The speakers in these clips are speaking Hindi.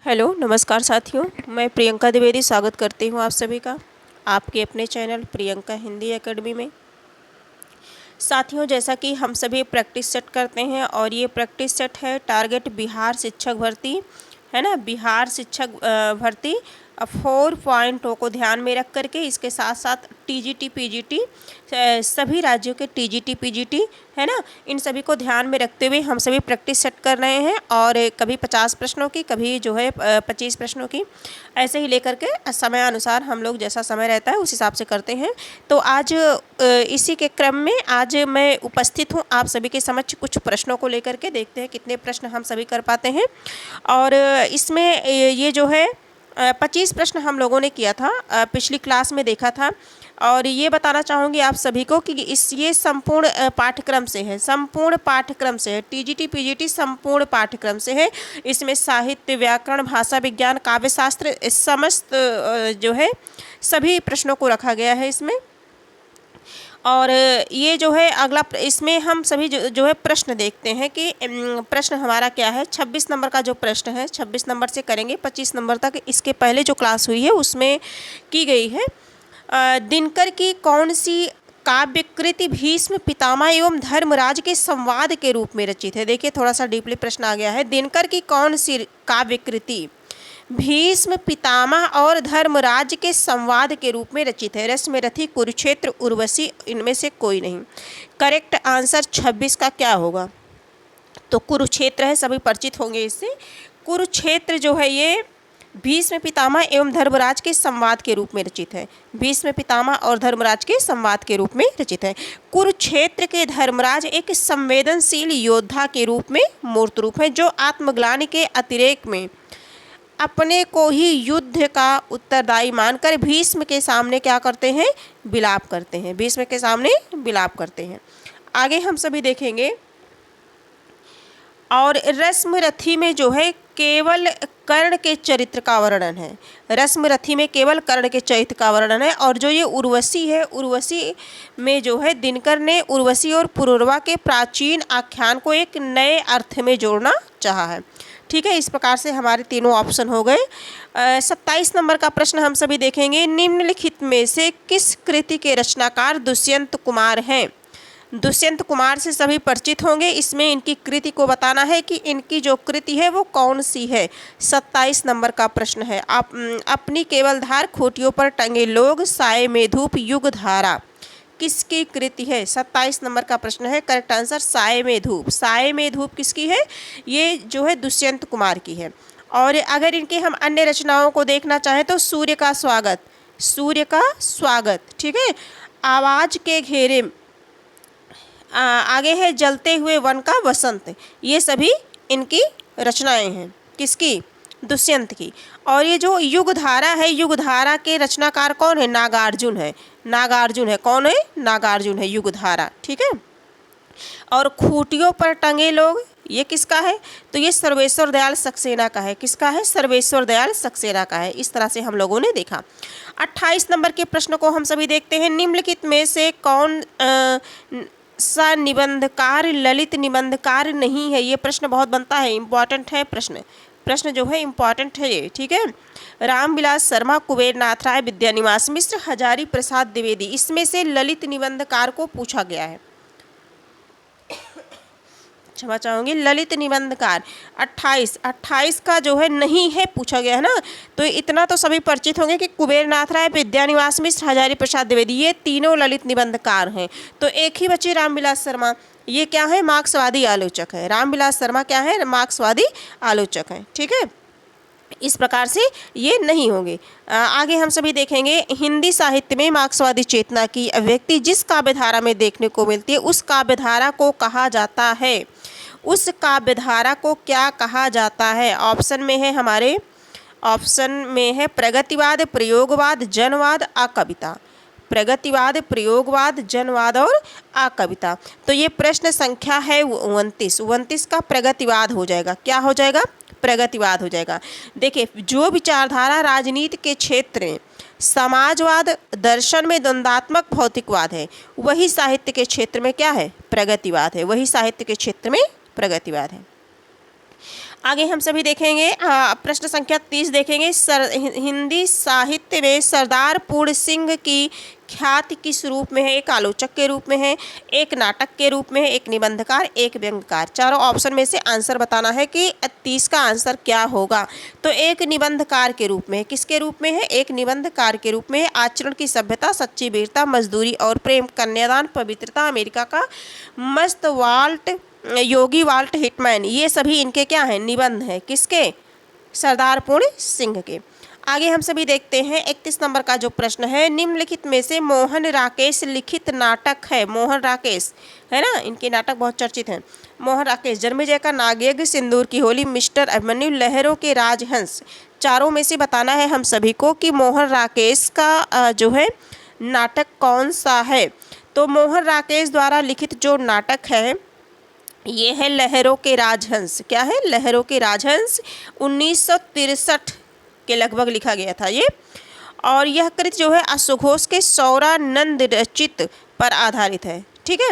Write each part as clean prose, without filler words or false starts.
हेलो नमस्कार साथियों, मैं प्रियंका द्विवेदी स्वागत करती हूँ आप सभी का आपके अपने चैनल प्रियंका हिंदी एकेडमी में। साथियों, जैसा कि हम सभी प्रैक्टिस सेट करते हैं और ये प्रैक्टिस सेट है टारगेट बिहार शिक्षक भर्ती, है ना। बिहार शिक्षक भर्ती 4 पॉइंटों को ध्यान में रख करके इसके साथ साथ टीजीटी पीजीटी सभी राज्यों के टीजीटी पीजीटी, है ना, इन सभी को ध्यान में रखते हुए हम सभी प्रैक्टिस सेट कर रहे हैं। और कभी 50 प्रश्नों की, कभी जो है 25 प्रश्नों की, ऐसे ही लेकर के समय अनुसार हम लोग जैसा समय रहता है उस हिसाब से करते हैं। तो आज इसी के क्रम में आज मैं उपस्थित हूँ आप सभी के समक्ष कुछ प्रश्नों को लेकर के। देखते हैं कितने प्रश्न हम सभी कर पाते हैं। और इसमें ये जो है 25 प्रश्न हम लोगों ने किया था, पिछली क्लास में देखा था। और ये बताना चाहूँगी आप सभी को कि ये संपूर्ण पाठ्यक्रम से है, संपूर्ण पाठ्यक्रम से है, टीजीटी पीजीटी संपूर्ण पाठ्यक्रम से है। इसमें साहित्य, व्याकरण, भाषा विज्ञान, काव्यशास्त्र समस्त जो है सभी प्रश्नों को रखा गया है इसमें। और ये जो है अगला, इसमें हम सभी जो है प्रश्न देखते हैं कि प्रश्न हमारा क्या है। 26 नंबर का जो प्रश्न है 26 नंबर से करेंगे 25 नंबर तक। इसके पहले जो क्लास हुई है उसमें की गई है। दिनकर की कौन सी काव्यकृति भीष्म पितामह एवं धर्मराज के संवाद के रूप में रचित है। देखिए थोड़ा सा डीपली प्रश्न आ गया है। दिनकर की कौन सी काव्यकृति भीष्म पितामह और धर्मराज के संवाद के रूप में रचित है। रश्मिरथी, कुरुक्षेत्र, उर्वशी, इनमें से कोई नहीं। करेक्ट आंसर 26 का क्या होगा? तो कुरुक्षेत्र है, सभी परिचित होंगे इससे। कुरुक्षेत्र जो है ये भीष्म पितामह एवं धर्मराज के संवाद के रूप में रचित है। भीष्म पितामह और धर्मराज के संवाद के रूप में रचित है। कुरुक्षेत्र के धर्मराज एक संवेदनशील योद्धा के रूप में मूर्त रूप है, जो आत्मग्लानि के अतिरेक में अपने को ही युद्ध का उत्तरदायी मानकर भीष्म के सामने क्या करते हैं? विलाप करते हैं। भीष्म के सामने विलाप करते हैं। आगे हम सभी देखेंगे। और रश्मिरथी में जो है केवल कर्ण के चरित्र का वर्णन है। रश्मिरथी में केवल कर्ण के चरित्र का वर्णन है। और जो ये उर्वशी है, उर्वशी में जो है दिनकर ने उर्वशी और पुरुरवा के प्राचीन आख्यान को एक नए अर्थ में जोड़ना चाहा है। ठीक है, इस प्रकार से हमारे तीनों ऑप्शन हो गए। 27 नंबर का प्रश्न हम सभी देखेंगे। निम्नलिखित में से किस कृति के रचनाकार दुष्यंत कुमार हैं? दुष्यंत कुमार से सभी परिचित होंगे। इसमें इनकी कृति को बताना है कि इनकी जो कृति है वो कौन सी है। 27 नंबर का प्रश्न है। आप अपनी केवलधार खूंटियों पर टंगे लोग, साए में धूप, युग धारा, किसकी कृति है? 27 नंबर का प्रश्न है। करेक्ट आंसर साए में धूप। साए में धूप किसकी है? ये जो है दुष्यंत कुमार की है। और अगर इनके हम अन्य रचनाओं को देखना चाहें तो सूर्य का स्वागत, सूर्य का स्वागत, ठीक है, आवाज के घेरे, आगे है जलते हुए वन का वसंत, ये सभी इनकी रचनाएं हैं। किसकी? दुष्यंत की। और ये जो युगधारा है, युगधारा के रचनाकार कौन है? नागार्जुन है। नागार्जुन है। कौन है? नागार्जुन है युगधारा। ठीक है। और खूंटियों पर टंगे लोग, ये किसका है? तो ये सर्वेश्वर दयाल सक्सेना का है। किसका है? सर्वेश्वर दयाल सक्सेना का है। इस तरह से हम लोगों ने देखा। 28 नंबर के प्रश्न को हम सभी देखते हैं। निम्नलिखित में से कौन सा निबंधकार ललित निबंधकार नहीं है? ये प्रश्न बहुत बनता है, इम्पॉर्टेंट है प्रश्न। प्रश्न जो है इम्पॉर्टेंट है ये। ठीक है। रामविलास शर्मा, कुबेर नाथ राय, विद्यानिवास मिश्र, हजारी प्रसाद द्विवेदी, इसमें से ललित निबंधकार को पूछा गया है। क्षमा चाहूँगी, ललित निबंधकार 28 का जो है नहीं है, पूछा गया है ना। तो इतना तो सभी परिचित होंगे कि कुबेर नाथ राय, विद्यानिवास मिश्र, हजारी प्रसाद द्विवेदी, ये तीनों ललित निबंधकार हैं। तो एक ही बची रामविलास शर्मा। ये क्या है? मार्क्सवादी आलोचक है। रामविलास शर्मा क्या है? मार्क्सवादी आलोचक है। ठीक है। इस प्रकार से ये नहीं होंगे। आगे हम सभी देखेंगे। हिंदी साहित्य में मार्क्सवादी चेतना की अभिव्यक्ति जिस काव्यधारा में देखने को मिलती है उस काव्यधारा को कहा जाता है। उस काव्यधारा को क्या कहा जाता है? ऑप्शन में है हमारे, ऑप्शन में है प्रगतिवाद, प्रयोगवाद, जनवाद, अकविता। प्रगतिवाद, प्रयोगवाद, जनवाद और अकविता। तो ये प्रश्न संख्या है 29 का प्रगतिवाद हो जाएगा। क्या हो जाएगा? प्रगतिवाद हो जाएगा। देखिए, जो विचारधारा राजनीति के क्षेत्र में समाजवाद, दर्शन में द्वंद्वात्मक भौतिकवाद है, वही साहित्य के क्षेत्र में क्या है? प्रगतिवाद है। वही साहित्य के क्षेत्र में प्रगतिवाद है। आगे हम सभी देखेंगे प्रश्न संख्या 30 देखेंगे। हिंदी साहित्य में सरदार पूर्ण सिंह की ख्याति किस रूप में है? एक आलोचक के रूप में है, एक नाटक के रूप में है, एक निबंधकार, एक व्यंग्यकार। चारों ऑप्शन में से आंसर बताना है कि 30 का आंसर क्या होगा। तो एक निबंधकार के रूप में है। किसके रूप में है? एक निबंधकार के रूप में है। आचरण की सभ्यता, सच्ची वीरता, मजदूरी और प्रेम, कन्यादान, पवित्रता, अमेरिका का मस्त वाल्ट, योगी वाल्ट हिटमैन, ये सभी इनके क्या हैं? निबंध हैं। किसके? सरदार पूर्ण सिंह के। आगे हम सभी देखते हैं 31 नंबर का जो प्रश्न है, निम्नलिखित में से मोहन राकेश लिखित नाटक है। मोहन राकेश है ना, इनके नाटक बहुत चर्चित हैं। मोहन राकेश, जन्मेजय का नागयज्ञ, सिंदूर की होली, मिस्टर अभिमन्यु, लहरों के राजहंस। चारों में से बताना है हम सभी को कि मोहन राकेश का जो है नाटक कौन सा है। तो मोहन राकेश द्वारा लिखित जो नाटक है ये है लहरों के राजहंस। क्या है? लहरों के राजहंस। 1963 के लगभग लिखा गया था ये। और यह कृति जो है अश्वघोष के सौरानंद रचित पर आधारित है। ठीक है।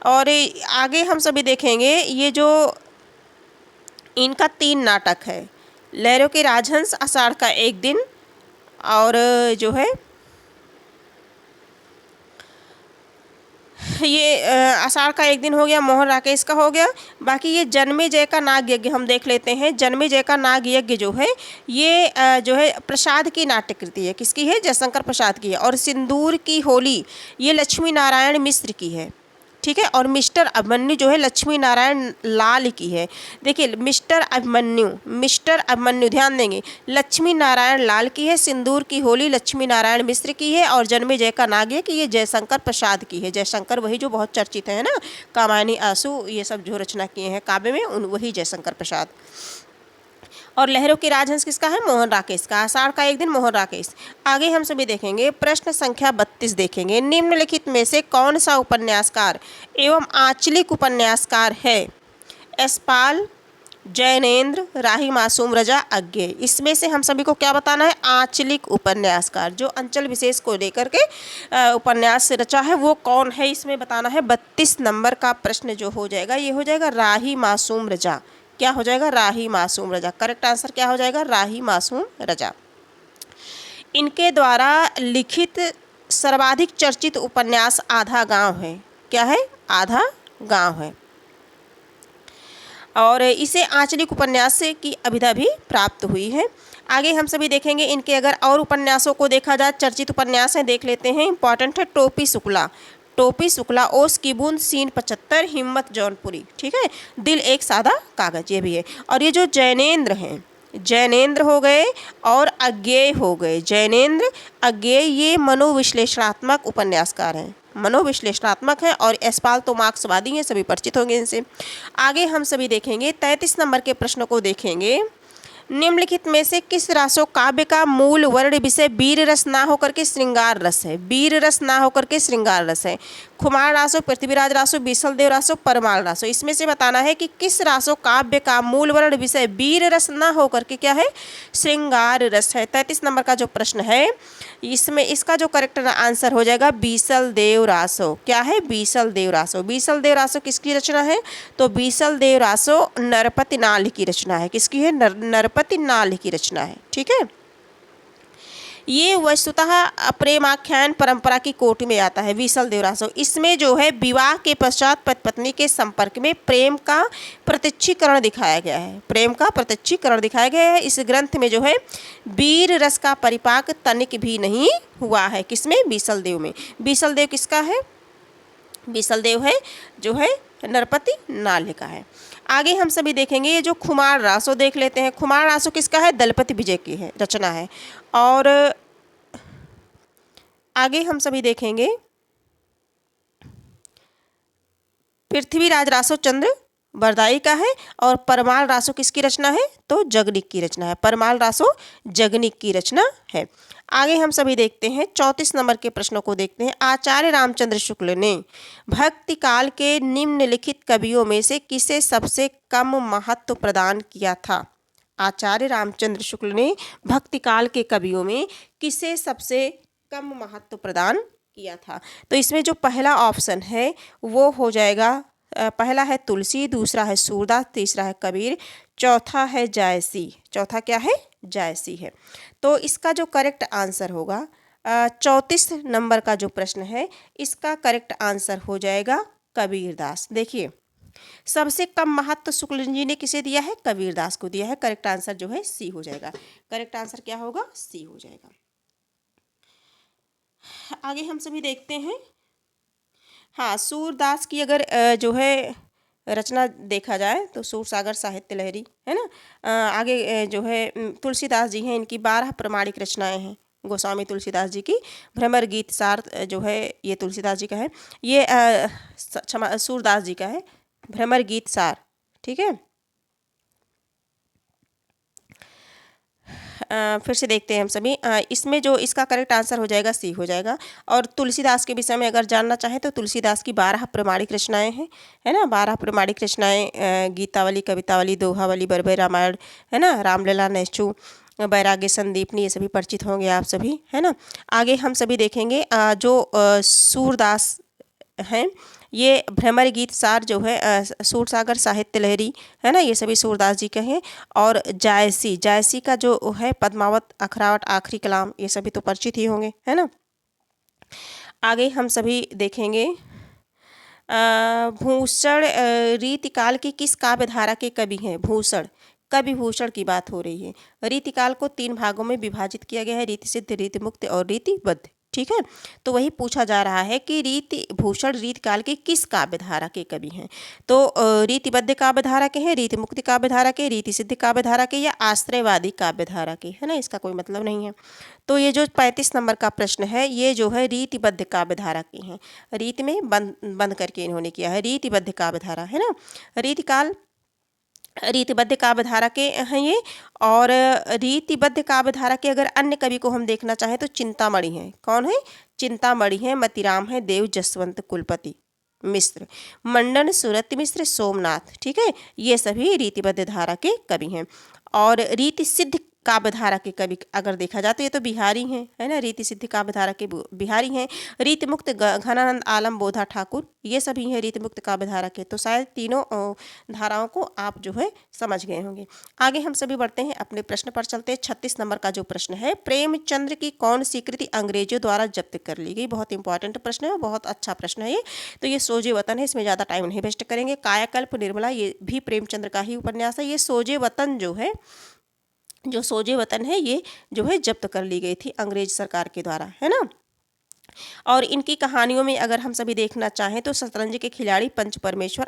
और आगे हम सभी देखेंगे ये जो इनका 3 नाटक है, लहरों के राजहंस, आषाढ़ का एक दिन, और जो है ये आषाढ़ का एक दिन हो गया, मोहन राकेश का हो गया। बाकी ये जन्मेजय का नाग यज्ञ हम देख लेते हैं। जन्मेजय का नाग यज्ञ जो है ये जो है प्रसाद की नाट्य कृति है। किसकी है? जयशंकर प्रसाद की है। और सिंदूर की होली ये लक्ष्मी नारायण मिश्र की है। ठीक है। और मिस्टर अभिमन्यु जो है लक्ष्मी नारायण लाल की है। देखिए मिस्टर अभिमन्यु ध्यान देंगे, लक्ष्मी नारायण लाल की है। सिंदूर की होली लक्ष्मी नारायण मिश्र की है। और जन्मेजय का नाग्य की ये जयशंकर प्रसाद की है। जयशंकर वही जो बहुत चर्चित है ना, कामायनी, आंसू, ये सब जो रचना किए हैं काव्य में, उन वही जयशंकर प्रसाद। और लहरों के राजहंस किसका है? मोहन राकेश का। आषाढ़ का एक दिन, मोहन राकेश। आगे हम सभी देखेंगे प्रश्न संख्या 32 देखेंगे। निम्नलिखित में से कौन सा उपन्यासकार एवं आंचलिक उपन्यासकार है? यशपाल, जैनेन्द्र, राही मासूम रजा, अज्ञेय। इसमें से हम सभी को क्या बताना है? आंचलिक उपन्यासकार, जो अंचल विशेष को लेकर के उपन्यास रचा है वो कौन है, इसमें बताना है। 32 नंबर का प्रश्न जो हो जाएगा ये हो जाएगा राही मासूम रजा। क्या हो जाएगा? राही मासूम रजा। करेक्ट आंसर क्या हो जाएगा? राही मासूम रजा। इनके द्वारा लिखित सर्वाधिक चर्चित उपन्यास आधा गांव है। क्या है? आधा गांव है। और इसे आंचलिक उपन्यास की अभिधा भी प्राप्त हुई है। आगे हम सभी देखेंगे इनके अगर और उपन्यासों को देखा जाए, चर्चित उपन्यास हैं, देख लेते हैं। इंपॉर्टेंट है टोपी शुक्ला, टोपी शुक्ला, ओस की बूंद, सीन 75, हिम्मत जौनपुरी। ठीक है। दिल एक सादा कागज, ये भी है। और ये जो जैनेन्द्र हैं, जैनेन्द्र हो गए और अज्ञेय हो गए। जैनेन्द्र, अज्ञेय ये मनोविश्लेषणात्मक उपन्यासकार हैं, मनोविश्लेषणात्मक है। और यशपाल तो मार्क्सवादी हैं, सभी परिचित होंगे इनसे। आगे हम सभी देखेंगे 33 नंबर के प्रश्न को देखेंगे। निम्नलिखित में से किस रासो काव्य का मूल वर्ण विषय वीर रस ना होकर के श्रृंगार रस है? वीर रस ना होकर के श्रृंगार रस है। खुमार रासो, पृथ्वीराज रासो, बीसल देव रासो, परमाल रासो। इसमें से बताना है कि किस रासो काव्य का मूल वर्ण विषय वीर रस ना होकर के क्या है? श्रृंगार रस है। 33 नंबर का जो प्रश्न है इसमें इसका जो करेक्ट आंसर हो जाएगा बीसल देव रासो। क्या है? बीसल देव रासो। बीसल देव रासो किसकी रचना है? तो बीसल देव रासो नरपति नाल की रचना है। किसकी है? नरपति नाल की रचना है। ठीक है। ये वस्तुतः प्रेमाख्यान परंपरा की कोटि में आता है बीसल देव रासो। इसमें जो है विवाह के पश्चात पति पत्नी के संपर्क में प्रेम का प्रत्यक्षीकरण दिखाया गया है। प्रेम का प्रत्यक्षीकरण दिखाया गया है। इस ग्रंथ में जो है वीर रस का परिपाक तनिक भी नहीं हुआ है। किसमें? बीसल देव में। बीसल देव किसका है? बीसल देव है जो है नरपति नाल का है। आगे हम सभी देखेंगे ये जो खुमार रासो देख लेते हैं। खुमार रासो किसका है? दलपति विजय की है, रचना है। और आगे हम सभी देखेंगे पृथ्वीराज रासो चंद्र बरदाई का है। और परमाल रासो किसकी रचना है? तो जगनिक की रचना है। परमाल रासो जगनिक की रचना है। आगे हम सभी देखते हैं 34 नंबर के प्रश्नों को देखते हैं। आचार्य रामचंद्र शुक्ल ने भक्ति काल के निम्नलिखित कवियों में से किसे सबसे कम महत्व प्रदान किया था? आचार्य रामचंद्र शुक्ल ने भक्ति काल के कवियों में किसे सबसे कम महत्व प्रदान किया था? तो इसमें जो पहला ऑप्शन है वो हो जाएगा पहला है तुलसी, दूसरा है सूरदास, तीसरा है कबीर, चौथा है जायसी। चौथा क्या है? जायसी है। तो इसका जो करेक्ट आंसर होगा 34 नंबर का जो प्रश्न है, इसका करेक्ट आंसर हो जाएगा कबीरदास। देखिए, सबसे कम महत्व शुक्ल जी ने किसे दिया है? कबीरदास को दिया है। करेक्ट आंसर जो है सी हो जाएगा। करेक्ट आंसर क्या होगा? सी हो जाएगा। आगे हम सभी देखते हैं। हाँ, सूरदास की अगर जो है रचना देखा जाए तो सूरसागर साहित्य लहरी है ना। आगे जो है तुलसीदास जी हैं, इनकी 12 प्रमाणिक रचनाएं हैं। गोस्वामी तुलसीदास जी की भ्रमर गीत सार जो है ये तुलसीदास जी का है, ये क्षमा सूरदास जी का है, भ्रमर गीत सार। ठीक है, फिर से देखते हैं हम सभी। इसमें जो इसका करेक्ट आंसर हो जाएगा सी हो जाएगा। और तुलसीदास के विषय में अगर जानना चाहें तो तुलसीदास की 12 प्रमाणिक रचनाएं हैं, है ना। 12 प्रमाणिक रचनाएं गीतावली, कवितावली, दोहावली, बरबई रामायण, है ना, रामलीला, नैचु, वैराग्य, संदीपनी, ये सभी परिचित होंगे आप सभी, है ना। आगे हम सभी देखेंगे जो सूरदास हैं, ये भ्रमर गीत सार जो है सूरसागर साहित्य लहरी, है ना, ये सभी सूरदास जी के हैं। और जायसी, जायसी का जो है पद्मावत, अखरावट, आखिरी कलाम, ये सभी तो परिचित ही होंगे, है ना। आगे हम सभी देखेंगे भूषण रीतिकाल की किस काव्य धारा के कवि हैं? भूषण, कवि भूषण की बात हो रही है। रीतिकाल को 3 भागों में विभाजित किया गया है, रीति सिद्ध, रीति मुक्त और रीतिबद्ध। ठीक है, तो वही पूछा जा रहा है कि रीति भूषण रीतिकाल के किस काव्य धारा के कवि हैं? तो रीतिबद्ध काव्य धारा के हैं, रीति मुक्ति काव्य धारा के, रीति सिद्ध काव्य धारा के, या आश्रयवादी काव्य धारा के, है ना। इसका कोई मतलब नहीं है। तो ये जो 35 नंबर का प्रश्न है, ये जो है रीतिबद्ध काव्य धारा के हैं। रीति में बंद करके इन्होंने किया है, रीतिबद्ध काव्य धारा, है ना। रीतिकाल रीतिबद्ध काव्य धारा के हैं ये। और रीतिबद्ध काव्य धारा के अगर अन्य कवि को हम देखना चाहें तो चिंतामणि हैं। कौन है? चिंतामणि है, मतिराम है, देव जसवंत कुलपति मिश्र, मंडन सुरत मिश्र, सोमनाथ। ठीक है, ये सभी रीतिबद्ध धारा के कवि हैं। और रीति सिद्ध काव्य धारा के कवि अगर देखा जाए तो ये तो बिहारी हैं, है ना। रीति सिद्ध काव्य धारा के बिहारी हैं। रीति मुक्त घनानंद आलम बोधा ठाकुर, ये सभी हैं रीति मुक्त काव्य धारा के। तो शायद तीनों धाराओं को आप जो है समझ गए होंगे। आगे हम सभी बढ़ते हैं, अपने प्रश्न पर चलते हैं। 36 नंबर का जो प्रश्न है, प्रेमचंद्र की कौन सी कृति अंग्रेजों द्वारा जब्त कर ली गई? बहुत इंपॉर्टेंट प्रश्न है, बहुत अच्छा प्रश्न है ये। तो ये सोजे वतन है, इसमें ज़्यादा टाइम नहीं वेस्ट करेंगे। कायाकल्प निर्मला, ये भी प्रेमचंद्र का ही उपन्यास है। ये सोजे वतन जो है, जो सोजे वतन है, ये जो है जब्त कर ली गई थी अंग्रेज सरकार के द्वारा, है ना। और इनकी कहानियों में अगर हम सभी देखना चाहें तो शतरंज के खिलाड़ी, पंच परमेश्वर,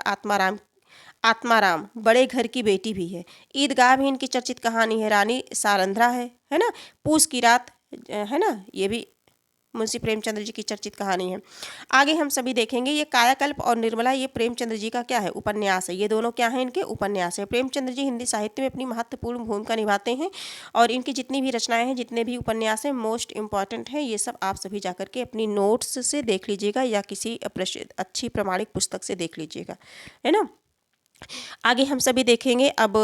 आत्माराम बड़े घर की बेटी भी है, ईदगाह भी इनकी चर्चित कहानी है, रानी सारंध्रा है ना, पूस की रात, है ना, ये भी मुंशी प्रेमचंद्र जी की चर्चित कहानी है। आगे हम सभी देखेंगे ये कायाकल्प और निर्मला, ये प्रेमचंद्र जी का क्या है? उपन्यास है। ये दोनों क्या हैं? इनके उपन्यास है। प्रेमचंद्र जी हिंदी साहित्य में अपनी महत्वपूर्ण भूमिका निभाते हैं और इनकी जितनी भी रचनाएं हैं, जितने भी उपन्यास हैं, मोस्ट इंपॉर्टेंट है। ये सब आप सभी जाकर के अपनी नोट्स से देख लीजिएगा या किसी अच्छी प्रमाणिक पुस्तक से देख लीजिएगा, है ना। आगे हम सभी देखेंगे, अब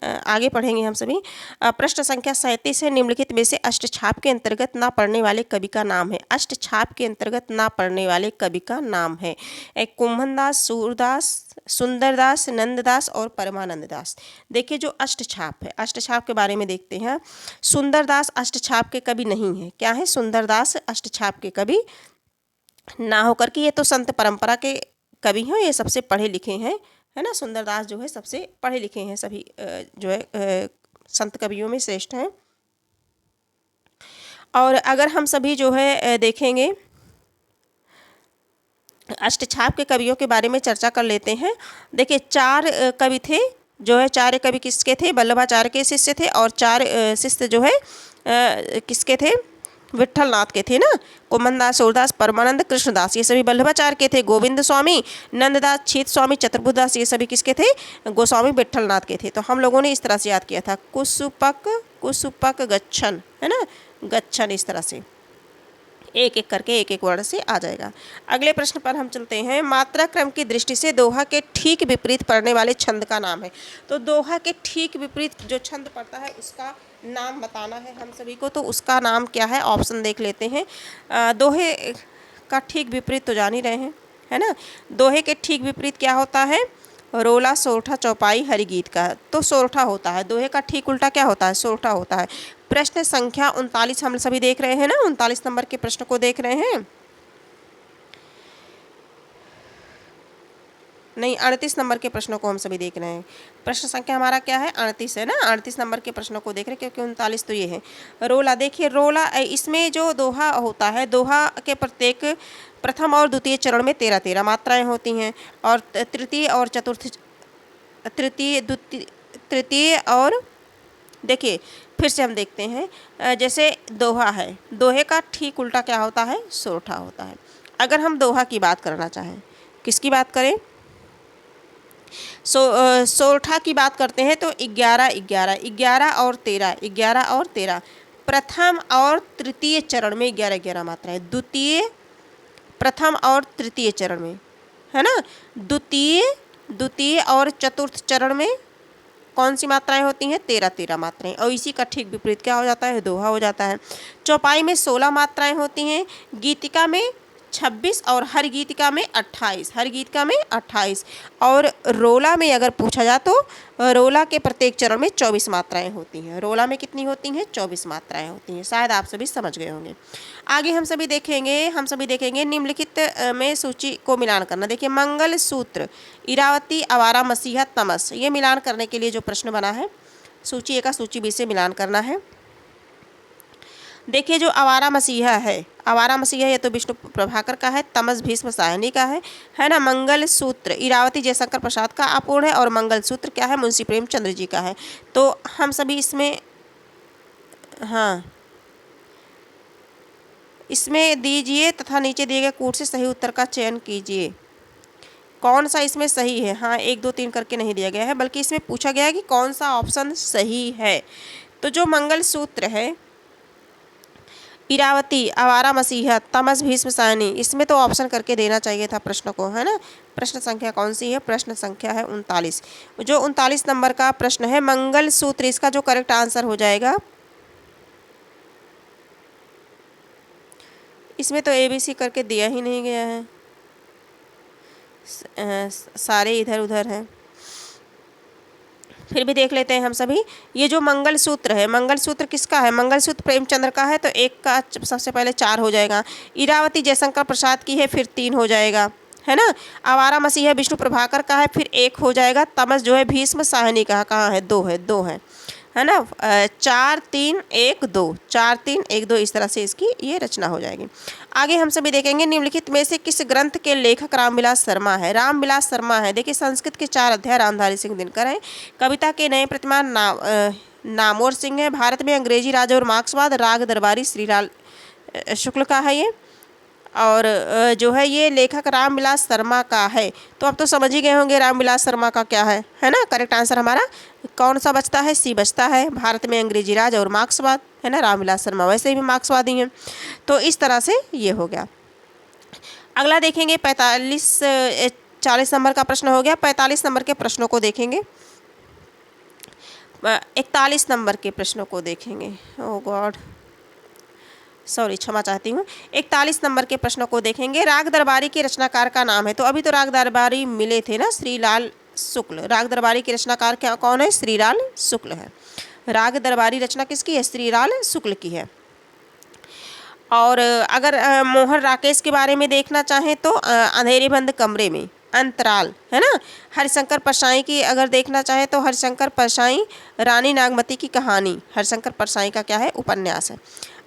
आगे पढ़ेंगे हम सभी। प्रश्न संख्या 37 है, निम्नलिखित में से अष्टछाप के अंतर्गत ना पढ़ने वाले कवि का नाम है। अष्टछाप के अंतर्गत ना पढ़ने वाले कवि का नाम है। कुंभनदास, सूरदास, सुंदरदास, नंददास और परमानंद दास। देखिए जो अष्टछाप है, अष्टछाप के बारे में देखते हैं। सुंदरदास अष्टछाप के कवि नहीं है। क्या है? सुंदरदास अष्टछाप के कवि ना होकर के ये तो संत परंपरा के कवि हैं, ये सबसे पढ़े लिखे हैं, है ना। सुंदरदास जो है सबसे पढ़े लिखे हैं, सभी जो है संत कवियों में श्रेष्ठ हैं। और अगर हम सभी जो है देखेंगे अष्टछाप के कवियों के बारे में चर्चा कर लेते हैं। देखिए 4 कवि थे, जो है 4 कवि किसके थे? वल्लभाचार्य के शिष्य थे। और 4 शिष्य जो है किसके थे? विट्ठल नाथ के थे ना। कुंभनदास, सूरदास, परमानंद, कृष्णदास, ये सभी वल्लभाचार्य के थे। गोविंद स्वामी, नंददास, छीत स्वामी, चतुर्बुद्धदास, ये सभी किसके थे? गोस्वामी विट्ठल नाथ के थे। तो हम लोगों ने इस तरह से याद किया था, कुसुपक गच्छन, है ना, गच्छन, इस तरह से एक एक करके एक एक वर्ड से आ जाएगा। अगले प्रश्न पर हम चलते हैं। मात्रा क्रम की दृष्टि से दोहा के ठीक विपरीत पढ़ने वाले छंद का नाम है। तो दोहा के ठीक विपरीत जो छंद पड़ता है उसका नाम बताना है हम सभी को। तो उसका नाम क्या है? ऑप्शन देख लेते हैं। दोहे का ठीक विपरीत तो जान ही रहे हैं, है ना। दोहे के ठीक विपरीत क्या होता है, रोला सोरठा चौपाई हरि गीत का, तो सोरठा होता है। दोहे का ठीक उल्टा क्या होता है, सोरठा होता है। प्रश्न संख्या 39 हम सभी देख रहे हैं ना, 39 नंबर के प्रश्न को देख रहे हैं, नहीं 38 नंबर के प्रश्नों को हम सभी देख रहे हैं। प्रश्न संख्या हमारा क्या है, 38 है ना, 38 नंबर के प्रश्नों को देख रहे हैं, क्योंकि 39 तो ये है। रोला, देखिए रोला, इसमें जो दोहा होता है, दोहा के प्रत्येक प्रथम और द्वितीय चरण में 13-13 मात्राएं होती हैं, और तृतीय और चतुर्थ, तृतीय और, देखिए फिर से हम देखते हैं, जैसे दोहा है, दोहे का ठीक उल्टा क्या होता है, सोरठा होता है। अगर हम दोहा की बात करना चाहें, किसकी बात करें, सोरठा की बात करते हैं, तो 11 और 13 प्रथम और तृतीय चरण में 11-11 मात्राएं, द्वितीय, प्रथम और तृतीय चरण में, है ना। द्वितीय और चतुर्थ चरण में कौन सी मात्राएं होती हैं, 13-13 मात्राएं, और इसी का ठीक विपरीत क्या हो जाता है, दोहा हो जाता है। चौपाई में 16 मात्राएं होती हैं, गीतिका में 26 और हर गीतिका में 28, और रोला में अगर पूछा जाए तो रोला के प्रत्येक चरण में 24 मात्राएं होती हैं। रोला में कितनी होती हैं, 24 मात्राएं होती हैं। शायद आप सभी समझ गए होंगे। आगे हम सभी देखेंगे निम्नलिखित में सूची को मिलान करना। देखिए मंगल सूत्र, इरावती, आवारा मसीहा, तमस, ये मिलान करने के लिए जो प्रश्न बना है, सूची ए का सूची बी से मिलान करना है। देखिए जो आवारा मसीहा है, ये तो विष्णु प्रभाकर का है, तमस भीष्म साहनी का है ना। मंगल सूत्र इरावती जयशंकर प्रसाद का अपूर्ण है, और मंगल सूत्र क्या है, मुंशी प्रेमचंद्र जी का है। तो हम सभी इसमें, हाँ, इसमें दीजिए तथा नीचे दिए गए कूट से सही उत्तर का चयन कीजिए। कौन सा इसमें सही है, हाँ 1 2 3 करके नहीं दिया गया है, बल्कि इसमें पूछा गया है कि कौन सा ऑप्शन सही है। तो जो मंगल सूत्र है, इरावती, आवारा मसीहा, तमस भीष्म साहनी, इसमें तो ऑप्शन करके देना चाहिए था प्रश्न को, है ना। प्रश्न संख्या कौन सी है, प्रश्न संख्या है 39। जो 39 नंबर का प्रश्न है मंगल सूत्र, इसका जो करेक्ट आंसर हो जाएगा, इसमें तो ABC करके दिया ही नहीं गया है, सारे इधर उधर हैं। फिर भी देख लेते हैं हम सभी। ये जो मंगल सूत्र है, मंगल सूत्र किसका है, मंगल सूत्र प्रेमचंद्र का है, तो 1 का सबसे पहले 4 हो जाएगा। इरावती जयशंकर प्रसाद की है, फिर 3 हो जाएगा, है ना। आवारा मसीहा विष्णु प्रभाकर का है, फिर 1 हो जाएगा। तमस जो है भीष्म साहनी का, कहाँ है, 2 है ना। 4 3 1 2, 4 3 1 2, इस तरह से इसकी ये रचना हो जाएगी। आगे हम सभी देखेंगे निम्नलिखित में से किस ग्रंथ के लेखक रामविलास शर्मा है। रामविलास शर्मा है, देखिए संस्कृत के 4 अध्याय रामधारी सिंह दिनकर है, कविता के नए प्रतिमान नामोर सिंह है, भारत में अंग्रेजी राज और मार्क्सवाद राग दरबारी श्रीलाल शुक्ल का है ये, और जो है ये लेखक रामविलास शर्मा का है। तो अब तो समझ ही गए होंगे रामविलास शर्मा का क्या है ना। करेक्ट आंसर हमारा कौन सा बचता है, सी बचता है, भारत में अंग्रेजी राज और मार्क्सवाद, है ना। रामविलास शर्मा वैसे भी मार्क्सवादी हैं, तो इस तरह से ये हो गया। अगला देखेंगे 40 नंबर का प्रश्न हो गया। 45 नंबर के प्रश्नों को देखेंगे, 41 नंबर के प्रश्नों को देखेंगे। ओ गॉड, सॉरी, क्षमा चाहती हूँ। 41 नंबर के प्रश्नों को देखेंगे। राग दरबारी के रचनाकार का नाम है, तो अभी तो राग दरबारी मिले थे ना, श्रीलाल शुक्ल। राग दरबारी के रचनाकार क्या कौन है, श्रीलाल शुक्ल है। राग दरबारी रचना किसकी है, श्रीलाल शुक्ल की है। और अगर मोहन राकेश के बारे में देखना चाहें तो अंधेरे बंद कमरे में, अंतराल, है ना। हरिशंकर परसाई की अगर देखना चाहें तो हरिशंकर परसाई रानी नागमती की कहानी, हरिशंकर परसाई का क्या है, उपन्यास है।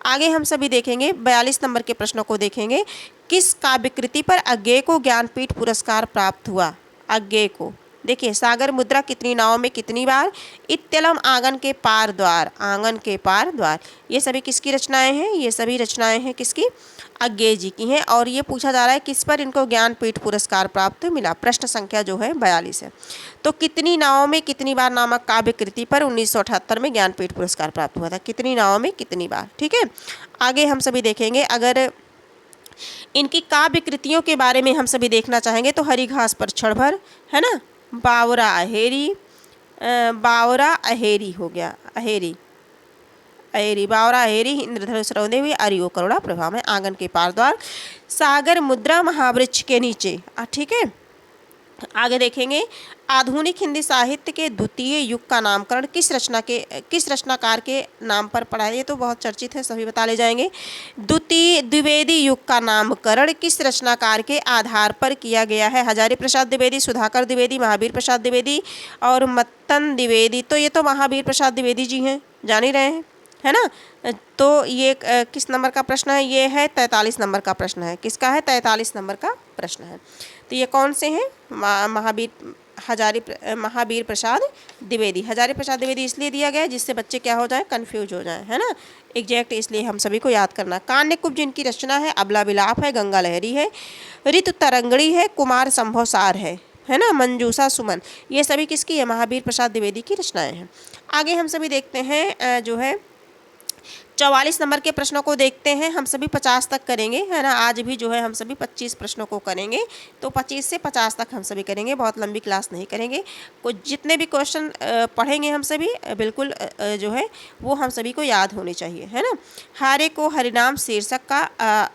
आगे हम सभी देखेंगे 42 नंबर के प्रश्नों को देखेंगे। किस काव्यकृति पर अज्ञेय को ज्ञानपीठ पुरस्कार प्राप्त हुआ, अज्ञेय को। देखिए सागर मुद्रा कितनी नावों में कितनी बार, इत्यलम आंगन के पार द्वार, आंगन के पार द्वार, ये सभी किसकी रचनाएं हैं, ये सभी रचनाएं हैं किसकी, अज्ञेय जी की हैं। और ये पूछा जा रहा है किस पर इनको ज्ञानपीठ पुरस्कार प्राप्त मिला। प्रश्न संख्या जो है 42 है। तो कितनी नावों में कितनी बार नामक काव्य कृति पर 1978 में ज्ञानपीठ पुरस्कार प्राप्त हुआ था, कितनी नावों में कितनी बार, ठीक है। आगे हम सभी देखेंगे, अगर इनकी काव्य कृतियों के बारे में हम सभी देखना चाहेंगे तो हरी घास पर क्षण भर, है ना, बावरा अहेरी, बावरा अहेरी हो गया, अहेरी, अएरी, बावरा अएरी, इंद्रधनुष रौंदे हुए, अरियो करुणा प्रभा में, आंगन के पार द्वार, सागर मुद्रा, महावृक्ष के नीचे। ठीक है, आगे देखेंगे आधुनिक हिंदी साहित्य के द्वितीय युग का नामकरण किस रचनाकार के नाम पर पड़ा है। ये तो बहुत चर्चित है, सभी बता ले जाएंगे। द्विवेदी युग का नामकरण किस रचनाकार के आधार पर किया गया है। हजारी प्रसाद द्विवेदी, सुधाकर द्विवेदी, महावीर प्रसाद द्विवेदी और मत्तन द्विवेदी। तो ये तो महावीर प्रसाद द्विवेदी जी हैं, जान ही रहे हैं, है ना। तो ये किस नंबर का प्रश्न है, ये है 43 नंबर का प्रश्न है। किसका है, 43 नंबर का प्रश्न है। तो ये कौन से हैं, महावीर प्रसाद द्विवेदी। हजारी प्रसाद द्विवेदी इसलिए दिया गया है जिससे बच्चे क्या हो जाए, कंफ्यूज हो जाए, है ना, एग्जैक्ट, इसलिए हम सभी को याद करना। कान्य कुब्ज जिनकी रचना है, अबला विलाप है, गंगा लहरी है, ऋतु तरंगड़ी है, कुमार संभव सार है ना, मंजूषा सुमन। ये सभी किसकी है, महावीर प्रसाद द्विवेदी की रचनाएं हैं। आगे हम सभी देखते हैं जो है 44 नंबर के प्रश्नों को देखते हैं। हम सभी 50 तक करेंगे, है ना। आज भी जो है हम सभी 25 प्रश्नों को करेंगे, तो 25 से 50 तक हम सभी करेंगे, बहुत लंबी क्लास नहीं करेंगे। कुछ जितने भी क्वेश्चन पढ़ेंगे हम सभी बिल्कुल जो है वो हम सभी को याद होने चाहिए, है ना। हारे को हरिनाम शीर्षक का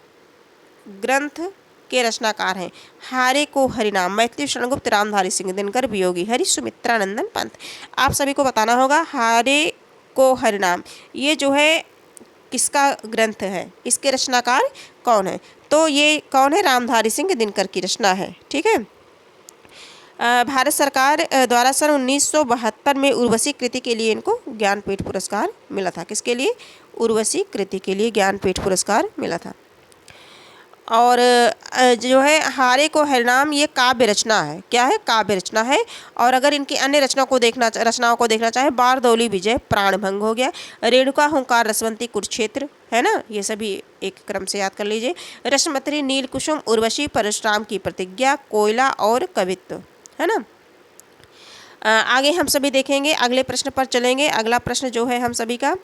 ग्रंथ के रचनाकार हैं। हारे को हरिनाम, मैथिली शरणगुप्त, रामधारी सिंह दिनकर, वियोगी हरि, सुमित्रानंदन पंत। आप सभी को बताना होगा हारे को हरिनाम ये जो है किसका ग्रंथ है, इसके रचनाकार कौन है। तो ये कौन है, रामधारी सिंह दिनकर की रचना है। ठीक है, भारत सरकार द्वारा सन 1972 में उर्वशी कृति के लिए इनको ज्ञानपीठ पुरस्कार मिला था। किसके लिए, उर्वशी कृति के लिए ज्ञानपीठ पुरस्कार मिला था। और जो है हारे को हरिनाम ये काव्य रचना है। क्या है, काव्य रचना है। और अगर इनकी अन्य रचनाओं को देखना चाहे, बारदौली विजय, प्राणभंग हो गया, रेणुका हुंकार, रसवंती, कुरुक्षेत्र, है ना, ये सभी एक क्रम से याद कर लीजिए। रश्मत्री, नील कुसुम, उर्वशी, परशुराम की प्रतिज्ञा, कोयला और कवित्व, है ना। आगे हम सभी देखेंगे, अगले प्रश्न पर चलेंगे। अगला प्रश्न जो है हम सभी का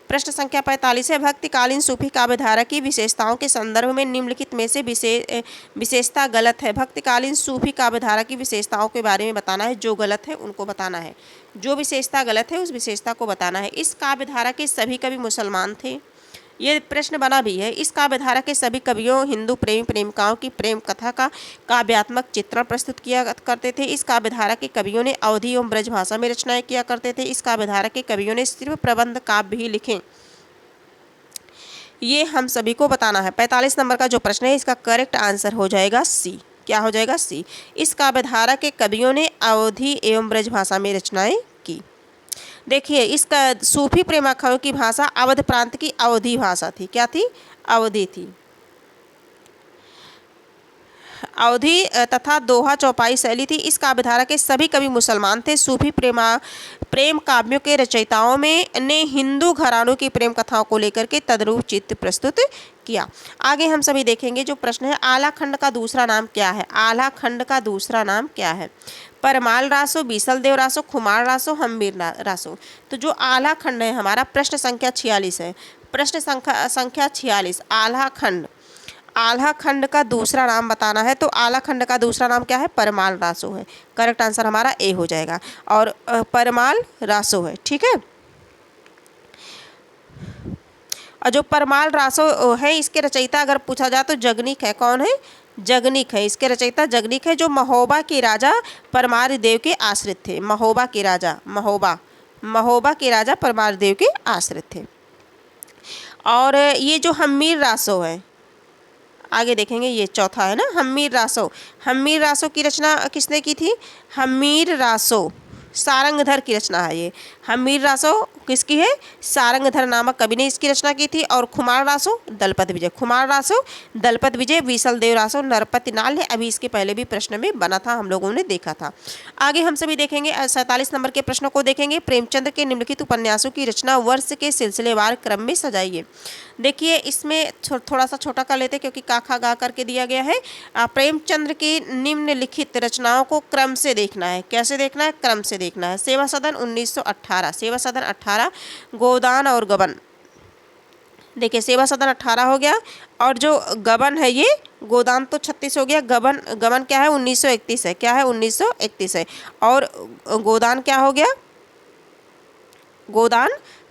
प्रश्न संख्या 45 है। भक्तिकालीन सूफी काव्यधारा की विशेषताओं के संदर्भ में निम्नलिखित में से विशेषता गलत है। भक्तिकालीन सूफी काव्यधारा की विशेषताओं के बारे में बताना है, जो गलत है उनको बताना है। जो विशेषता गलत है उस विशेषता को बताना है। इस काव्यधारा के सभी कवि मुसलमान थे, ये प्रश्न बना भी है। इस काव्यधारा के सभी कवियों हिंदू प्रेमी प्रेमिकाओं की प्रेम कथा का काव्यात्मक चित्रण प्रस्तुत किया करते थे। इस काव्यधारा के कवियों ने अवधी एवं ब्रज भाषा में रचनाएं किया करते थे। इस काव्यधारा के कवियों ने सिर्फ प्रबंध काव्य ही लिखे, ये हम सभी को बताना है। 45 नंबर का जो प्रश्न है इसका करेक्ट आंसर हो जाएगा सी। क्या हो जाएगा, सी। इस काव्यधारा के कवियों ने अवधी एवं ब्रज भाषा में रचनाएं की। देखिए, इसका सूफी प्रेमाखाओं की भाषा अवध प्रांत की अवधी भाषा थी। क्या थी, अवधी थी। अवधी तथा दोहा चौपाई शैली थी। इस काव्यधारा के सभी कवि मुसलमान थे। सूफी प्रेम काव्यों के रचयिताओं में ने हिंदू घरानों की प्रेम कथाओं को लेकर के तद्रूप चित्र प्रस्तुत किया। आगे हम सभी देखेंगे जो प्रश्न है, आला खंड का दूसरा नाम क्या है। आला खंड का दूसरा नाम क्या है। परमाल रासो, बीसल देव रासो, खुमार रासो, हम्बीर रासो। तो जो आला खंड है हमारा, प्रश्न संख्या 46 है। प्रश्न संख्या 46, आला खंड। आल्हा खंड का दूसरा नाम बताना है, तो आला खंड का दूसरा नाम क्या है, परमाल रासो है। करेक्ट आंसर हमारा ए हो जाएगा, और परमाल रासो है। ठीक है, और जो परमाल रासो है इसके रचयिता अगर पूछा जाए तो जगनीक है। कौन है, जगनीक है। इसके रचयिता जगनीक है, जो महोबा के राजा परमार देव के आश्रित थे। महोबा के राजा, महोबा के राजा परमार देव के आश्रित थे। और ये जो हम्मीर रासो है, आगे देखेंगे, ये चौथा है ना, हम्मीर रासो। हम्मीर रासो की रचना किसने की थी, हम्मीर रासो सारंगधर की रचना है। ये हम्मीर रासो किसकी है, सारंगधर नामक कवि ने इसकी रचना की थी। और खुमार रासो दलपत विजय, खुमार रासो दलपत विजय, बीसल देव रासो नरपति नाल है। अभी इसके पहले भी प्रश्न में बना था, हम लोगों ने देखा था। आगे हम सभी देखेंगे 47 नंबर के प्रश्नों को देखेंगे। प्रेमचंद के निम्नलिखित उपन्यासों की रचना वर्ष के सिलसिलेवार क्रम में सजाइए। देखिए, इसमें थोड़ा सा छोटा कर लेते क्योंकि काखा गा करके दिया गया है। प्रेमचंद्र की निम्नलिखित रचनाओं को क्रम से देखना है। कैसे देखना है, क्रम से देखना है। सेवा सदन 1918, सेवा सदन 18, गोदान और गबन। देखिए, सेवा सदन 18 हो गया, और जो गबन है ये, गोदान तो 36 हो गया, गबन क्या है 1931 है। क्या है 1931 है, और गोदान क्या हो गया, गोदान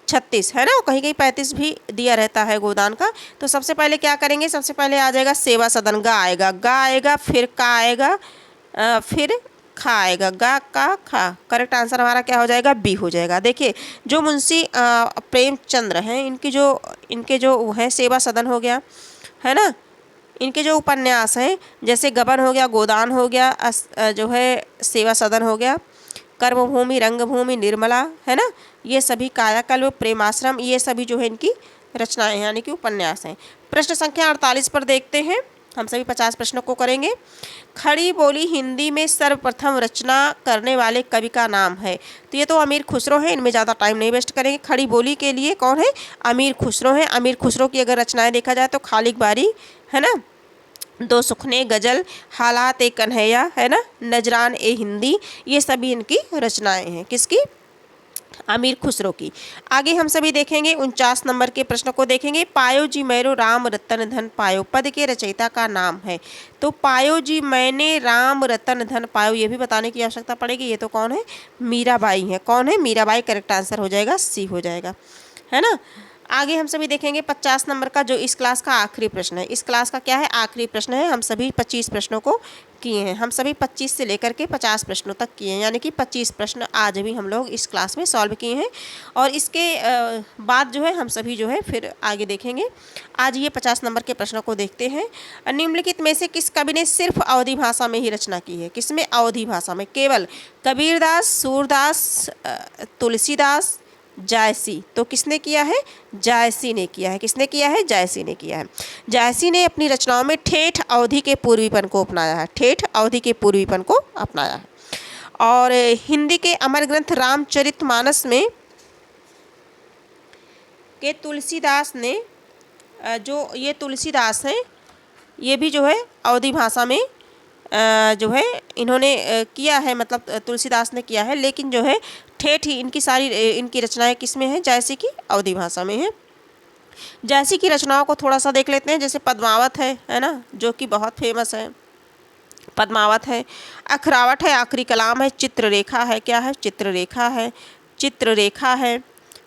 36 है ना, कहीं कहीं 35 भी दिया रहता है गोदान का। तो सबसे पहले क्या करेंगे, सबसे पहले आ जाएगा सेवा सदन, गा आएगा, फिर का आएगा, फिर खा आएगा, गा का खा। करेक्ट आंसर हमारा क्या हो जाएगा, बी हो जाएगा। देखिए जो मुंशी प्रेमचंद्र हैं, इनके जो वो है सेवा सदन हो गया है ना, इनके जो उपन्यास हैं जैसे गबन हो गया, गोदान हो गया, जो है सेवा सदन हो गया, कर्मभूमि, रंगभूमि, निर्मला है ना, ये सभी कायाकल्प, प्रेमाश्रम, ये सभी जो है इनकी रचनाएं हैं यानी कि उपन्यास हैं। प्रश्न संख्या 48 पर देखते हैं, हम सभी 50 प्रश्नों को करेंगे। खड़ी बोली हिंदी में सर्वप्रथम रचना करने वाले कवि का नाम है। तो ये तो अमीर खुसरो है, इनमें ज़्यादा टाइम नहीं वेस्ट करेंगे। खड़ी बोली के लिए कौन है, अमीर खुसरो है। अमीर खुसरो की अगर रचनाएं देखा जाए तो खालिक बारी है ना, दो सुखने, गजल, हालात ए कन्हैया है ना, नजरान ए हिंदी, ये सभी इनकी रचनाएं हैं। किसकी, अमीर खुसरो की। आगे हम सभी देखेंगे 49 नंबर के प्रश्न को देखेंगे। पायो जी मैरो राम रतन धन पायो पद के रचयिता का नाम है। तो पायो जी मैंने राम रतन धन पायो, ये भी बताने की आवश्यकता पड़ेगी। ये तो कौन है, मीराबाई है। कौन है, मीराबाई। करेक्ट आंसर हो जाएगा सी हो जाएगा, है ना। आगे हम सभी देखेंगे 50 नंबर का जो इस क्लास का आखिरी प्रश्न है। इस क्लास का क्या है, आखिरी प्रश्न है। हम सभी 25 प्रश्नों को किए हैं, हम सभी 25 से लेकर के 50 प्रश्नों तक किए हैं, यानी कि 25 प्रश्न आज भी हम लोग इस क्लास में सॉल्व किए हैं। और इसके बाद जो है हम सभी जो है फिर आगे देखेंगे। आज ये 50 नंबर के प्रश्नों को देखते हैं। निम्नलिखित में से किस कवि ने सिर्फ अवधी भाषा में ही रचना की है। किसमें, अवधी भाषा में, केवल कबीरदास, सूरदास, तुलसीदास, जायसी। तो किसने किया है, जायसी ने किया है। किसने किया है, जायसी ने किया है। जायसी ने अपनी रचनाओं में ठेठ अवधि के पूर्वीपन को अपनाया है। ठेठ अवधि के पूर्वीपन को अपनाया है। और हिंदी के अमर ग्रंथ रामचरितमानस में के तुलसीदास ने, जो ये तुलसीदास हैं, ये भी जो है अवधी भाषा में जो है इन्होंने किया है, मतलब तुलसीदास ने किया है। लेकिन जो है ठेठ ही इनकी सारी इनकी रचनाएं किस में है, जायसी की अवधी भाषा में है। जायसी की रचनाओं को थोड़ा सा देख लेते हैं। जैसे पद्मावत है ना, जो कि बहुत फेमस है, पद्मावत है। अखरावट है, आखिरी कलाम है। चित्ररेखा है, क्या है, चित्ररेखा है, चित्ररेखा है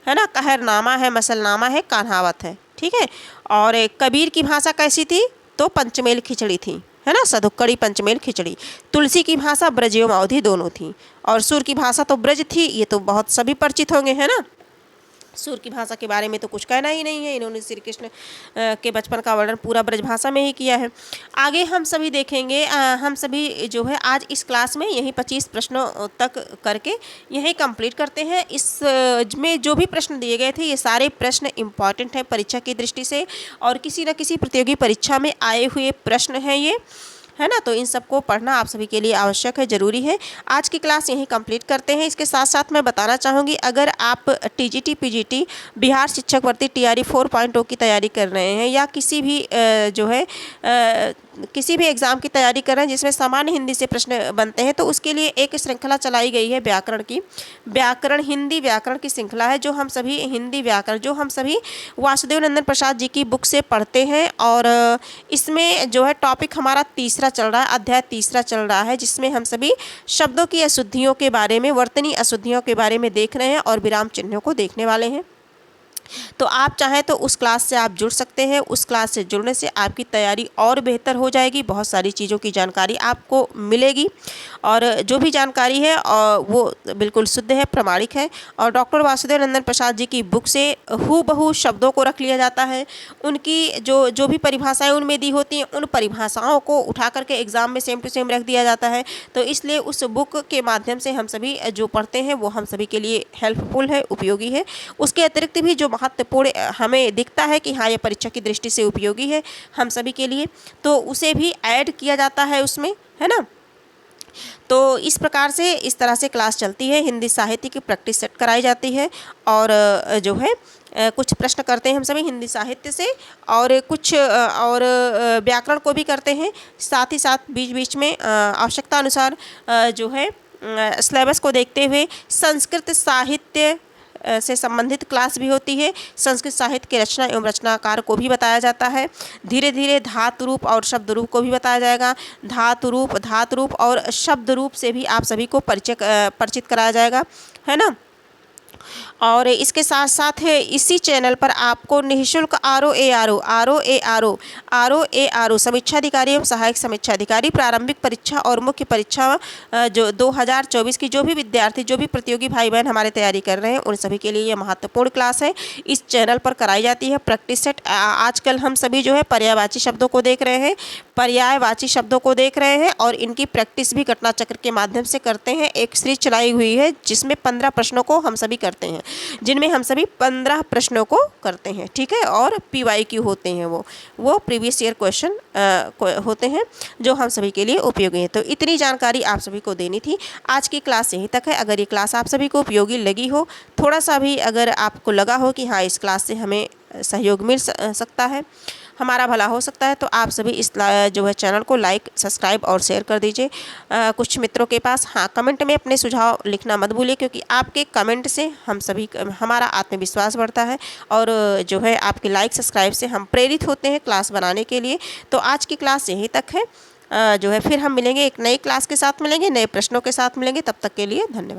ना। कहरनामा है, मसलनामा है, कान्हावत है। ठीक है। और कबीर की भाषा कैसी थी, तो पंचमेल खिचड़ी थी, है ना, सधुक्कड़ी पंचमेल खिचड़ी। तुलसी की भाषा ब्रज एवं अवधी दोनों थी। और सुर की भाषा तो ब्रज थी, ये तो बहुत सभी परिचित होंगे, है ना। सुर की भाषा के बारे में तो कुछ कहना ही नहीं है, इन्होंने श्री कृष्ण के बचपन का वर्णन पूरा ब्रज भाषा में ही किया है। आगे हम सभी देखेंगे, हम सभी जो है आज इस क्लास में यही 25 प्रश्नों तक करके यही कंप्लीट करते हैं। इस में जो भी प्रश्न दिए गए थे ये सारे प्रश्न इम्पॉर्टेंट हैं परीक्षा की दृष्टि से, और किसी न किसी प्रतियोगी परीक्षा में आए हुए प्रश्न हैं ये, है ना। तो इन सबको पढ़ना आप सभी के लिए आवश्यक है, ज़रूरी है। आज की क्लास यहीं कंप्लीट करते हैं। इसके साथ साथ मैं बताना चाहूँगी, अगर आप टीजीटी पीजीटी बिहार शिक्षक भर्ती टीआरई 4.0 की तैयारी कर रहे हैं, या किसी भी जो है किसी भी एग्ज़ाम की तैयारी कर रहे हैं जिसमें सामान्य हिंदी से प्रश्न बनते हैं, तो उसके लिए एक श्रृंखला चलाई गई है व्याकरण की। हिंदी व्याकरण की श्रृंखला है, जो हम सभी हिंदी व्याकरण जो हम सभी वासुदेव नंदन प्रसाद जी की बुक से पढ़ते हैं। और इसमें जो है टॉपिक हमारा तीसरा चल रहा है, अध्याय तीसरा चल रहा है, जिसमें हम सभी शब्दों की अशुद्धियों के बारे में, वर्तनी अशुद्धियों के बारे में देख रहे हैं और विराम चिन्हों को देखने वाले हैं। तो आप चाहें तो उस क्लास से आप जुड़ सकते हैं। उस क्लास से जुड़ने से आपकी तैयारी और बेहतर हो जाएगी, बहुत सारी चीज़ों की जानकारी आपको मिलेगी। और जो भी जानकारी है वो बिल्कुल शुद्ध है, प्रामाणिक है। और डॉक्टर वासुदेव नंदन प्रसाद जी की बुक से हूबहू शब्दों को रख लिया जाता है। उनकी जो भी परिभाषाएं उनमें दी होती हैं, उन परिभाषाओं को उठा करके एग्ज़ाम में सेम टू सेम रख दिया जाता है। तो इसलिए उस बुक के माध्यम से हम सभी जो पढ़ते हैं वो हम सभी के लिए हेल्पफुल है, उपयोगी है। उसके अतिरिक्त भी जो महत्वपूर्ण हमें दिखता है कि हाँ ये परीक्षा की दृष्टि से उपयोगी है हम सभी के लिए, तो उसे भी ऐड किया जाता है उसमें, है ना। तो इस प्रकार से, इस तरह से क्लास चलती है। हिंदी साहित्य की प्रैक्टिस सेट कराई जाती है, और जो है कुछ प्रश्न करते हैं हम सभी हिंदी साहित्य से, और कुछ और व्याकरण को भी करते हैं। साथ ही साथ बीच बीच में आवश्यकता अनुसार जो है सिलेबस को देखते हुए संस्कृत साहित्य से संबंधित क्लास भी होती है। संस्कृत साहित्य के रचना एवं रचनाकार को भी बताया जाता है। धीरे धीरे धातु रूप और शब्द रूप को भी बताया जाएगा। धातु रूप और शब्द रूप से भी आप सभी को परिचित कराया जाएगा, है ना। और इसके साथ साथ इसी चैनल पर आपको निःशुल्क ROARO समीक्षाधिकारी एवं सहायक समीक्षाधिकारी प्रारंभिक परीक्षा और मुख्य परीक्षा जो 2024 की जो भी विद्यार्थी जो भी प्रतियोगी भाई बहन हमारे तैयारी कर रहे हैं उन सभी के लिए ये महत्वपूर्ण क्लास है। इस चैनल पर कराई जाती है प्रैक्टिस सेट। आजकल हम सभी जो है पर्यायवाची शब्दों को देख रहे हैं, और इनकी प्रैक्टिस भी घटना चक्र के माध्यम से करते हैं। एक सीरीज चलाई हुई है जिसमें 15 प्रश्नों को हम सभी करते हैं, जिनमें हम सभी 15 प्रश्नों को करते हैं, ठीक है। और PYQ होते हैं, वो प्रीवियस ईयर क्वेश्चन होते हैं जो हम सभी के लिए उपयोगी है। तो इतनी जानकारी आप सभी को देनी थी। आज की क्लास यहीं तक है। अगर ये क्लास आप सभी को उपयोगी लगी हो, थोड़ा सा भी अगर आपको लगा हो कि हाँ इस क्लास से हमें सहयोग मिल सकता है, हमारा भला हो सकता है, तो आप सभी इस जो है चैनल को लाइक, सब्सक्राइब और शेयर कर दीजिए कुछ मित्रों के पास। हाँ, कमेंट में अपने सुझाव लिखना मत भूलिए, क्योंकि आपके कमेंट से हमारा आत्मविश्वास बढ़ता है, और जो है आपके लाइक सब्सक्राइब से हम प्रेरित होते हैं क्लास बनाने के लिए। तो आज की क्लास यहीं तक है। जो है फिर हम मिलेंगे, एक नई क्लास के साथ मिलेंगे, नए प्रश्नों के साथ मिलेंगे। तब तक के लिए धन्यवाद।